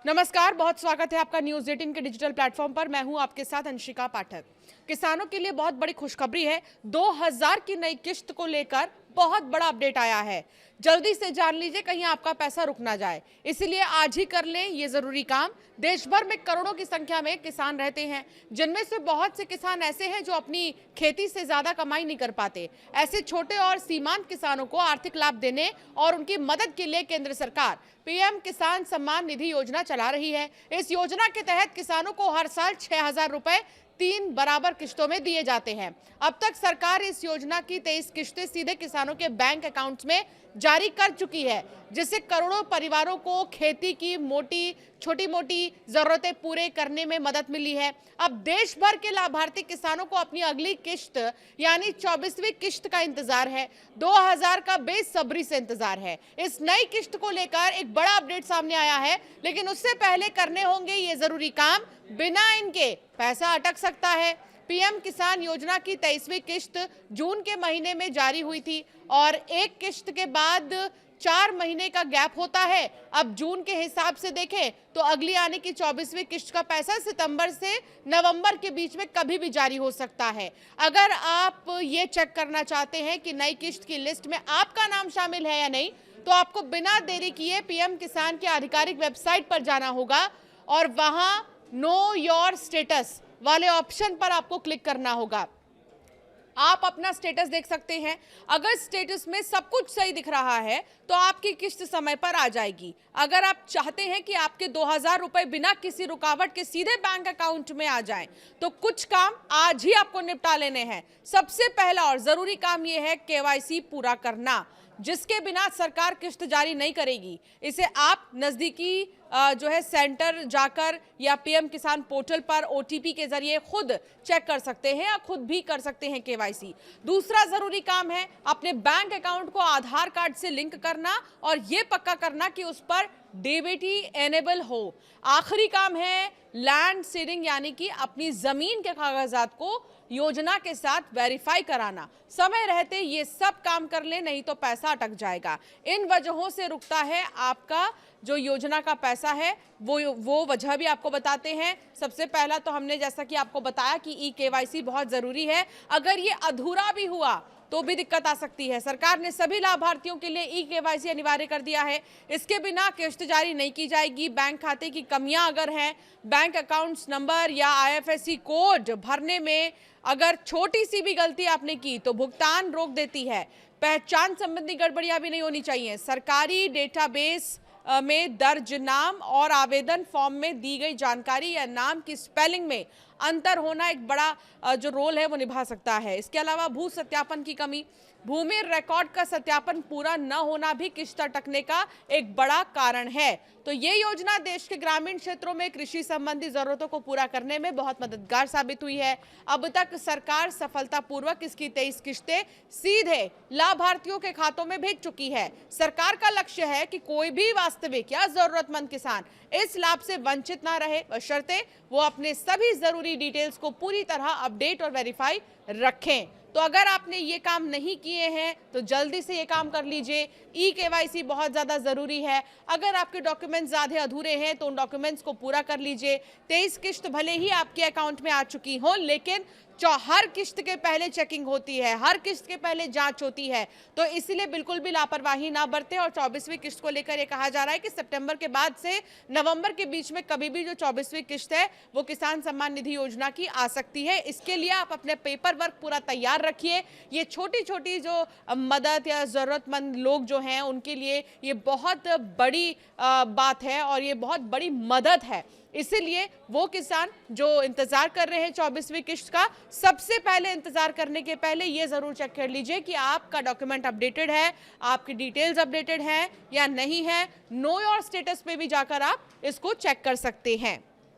नमस्कार, बहुत स्वागत है आपका न्यूज़ 18 के डिजिटल प्लेटफॉर्म पर। मैं हूं आपके साथ अंशिका पाठक। किसानों के लिए बहुत बड़ी खुशखबरी है। 2000 की नई किश्त को लेकर बहुत बड़ा अपडेट आया है। जल्दी से जान लीजिए, कहीं आपका पैसा रुक ना जाए, इसलिए आज ही कर लें ये जरूरी काम। देश भर में करोड़ों की संख्या में किसान रहते हैं, जिनमें से बहुत से किसान ऐसे हैं जो अपनी खेती से ज्यादा कमाई नहीं कर पाते। ऐसे छोटे और सीमांत किसानों को आर्थिक लाभ देने और उनकी मदद के लिए केंद्र सरकार पीएम किसान सम्मान निधि योजना चला रही है। इस योजना के तहत किसानों को हर साल 6000 रुपए 3 बराबर किश्तों में दिए जाते हैं। अब तक सरकार इस योजना की 23 किश्तें सीधे किसानों के बैंक अकाउंट्स में जारी कर चुकी है, जिससे करोड़ों परिवारों को खेती की छोटी मोटी जरूरतें पूरे करने में मदद मिली है। अब देश भर के लाभार्थी किसानों को अपनी अगली किश्त यानी 24वीं किश्त का इंतजार है। 2000 का बेसब्री से इंतजार है। इस नई किश्त को लेकर एक बड़ा अपडेट सामने आया है, लेकिन उससे पहले करने होंगे ये जरूरी काम। बिना इनके पैसा अटक सकता है। पीएम किसान योजना की 23वीं किश्त जून के महीने में जारी हुई थी और एक किश्त के बाद 4 महीने का गैप होता है। अब जून के हिसाब से देखें तो अगली आने की 24वीं किश्त का पैसा सितंबर से नवंबर के बीच में कभी भी जारी हो सकता है। अगर आप ये चेक करना चाहते हैं कि नई किश्त की लिस्ट में आपका नाम शामिल है या नहीं, तो आपको बिना देरी किए पीएम किसान के आधिकारिक वेबसाइट पर जाना होगा और वहां नो योर स्टेटस वाले ऑप्शन पर आपको क्लिक करना होगा। आप अपना स्टेटस देख सकते हैं। अगर स्टेटस में सब कुछ सही दिख रहा है तो आपकी किश्त समय पर आ जाएगी। अगर आप चाहते हैं कि आपके 2000 रुपए बिना किसी रुकावट के सीधे बैंक अकाउंट में आ जाएं, तो कुछ काम आज ही आपको निपटा लेने हैं। सबसे पहला और जरूरी काम यह है केवाईसी पूरा करना, जिसके बिना सरकार किश्त जारी नहीं करेगी। इसे आप नजदीकी सेंटर जाकर या पीएम किसान पोर्टल पर ओटीपी के जरिए खुद चेक कर सकते हैं या खुद भी कर सकते हैं केवाईसी। दूसरा जरूरी काम है अपने बैंक अकाउंट को आधार कार्ड से लिंक करना और ये पक्का करना कि उस पर डीबीटी एनेबल हो। आखिरी काम है लैंड सीडिंग, यानी कि अपनी जमीन के कागजात को योजना के साथ वेरीफाई कराना। समय रहते ये सब काम कर ले, नहीं तो पैसा अटक जाएगा। इन वजहों से रुकता है आपका जो योजना का पैसा है, वो वजह भी आपको बताते हैं। सबसे पहला तो हमने जैसा कि आपको बताया कि ई केवाईसी बहुत जरूरी है। अगर ये अधूरा भी हुआ तो भी दिक्कत आ सकती है। सरकार ने सभी लाभार्थियों के लिए ई केवाईसी अनिवार्य कर दिया है। इसके बिना किश्त जारी नहीं की जाएगी। बैंक खाते की कमियां अगर हैं, बैंक अकाउंट्स नंबर या आईएफएससी कोड भरने में अगर छोटी सी भी गलती आपने की तो भुगतान रोक देती है। पहचान संबंधी गड़बड़ियां भी नहीं होनी चाहिए। सरकारी डेटाबेस में दर्ज नाम और आवेदन फॉर्म में दी गई जानकारी या नाम की स्पेलिंग में अंतर होना एक बड़ा जो रोल है वो निभा सकता है। इसके अलावा भू सत्यापन की कमी, भूमि रिकॉर्ड का सत्यापन पूरा न होना भी किश्त अटकने का एक बड़ा कारण है। तो ये योजना देश के ग्रामीण क्षेत्रों में कृषि संबंधी जरूरतों को पूरा करने में बहुत मददगार साबित हुई है। अब तक सरकार सफलतापूर्वक इसकी 23 किश्तें सीधे लाभार्थियों के खातों में भेज चुकी है। सरकार का लक्ष्य है कि कोई भी वास्तविक या जरूरतमंद किसान इस लाभ से वंचित ना रहे, बशर्ते वो अपने सभी जरूरी डिटेल्स को पूरी तरह अपडेट और वेरीफाई रखें। तो अगर आपने ये काम नहीं किए हैं तो जल्दी से ये काम कर लीजिए। ई केवाईसी बहुत ज़्यादा ज़रूरी है। अगर आपके डॉक्यूमेंट्स ज़्यादा अधूरे हैं तो उन डॉक्यूमेंट्स को पूरा कर लीजिए। 23 किश्त भले ही आपके अकाउंट में आ चुकी हो, लेकिन हर किश्त के पहले चेकिंग होती है, हर किश्त के पहले जांच होती है। तो इसलिए बिल्कुल भी लापरवाही ना बरतें। और 24वीं किश्त को लेकर ये कहा जा रहा है कि सितंबर के बाद से नवंबर के बीच में कभी भी जो 24वीं किश्त है वो किसान सम्मान निधि योजना की आ सकती है। इसके लिए आप अपने पेपर वर्क पूरा तैयार रखिए। ये छोटी छोटी जो मदद या ज़रूरतमंद लोग जो हैं उनके लिए ये बहुत बड़ी बात है और ये बहुत बड़ी मदद है। इसीलिए वो किसान जो इंतजार कर रहे हैं 24वीं किश्त का, सबसे पहले इंतजार करने के पहले ये जरूर चेक कर लीजिए कि आपका डॉक्यूमेंट अपडेटेड है, आपकी डिटेल्स अपडेटेड है या नहीं है। नो योर स्टेटस पे भी जाकर आप इसको चेक कर सकते हैं।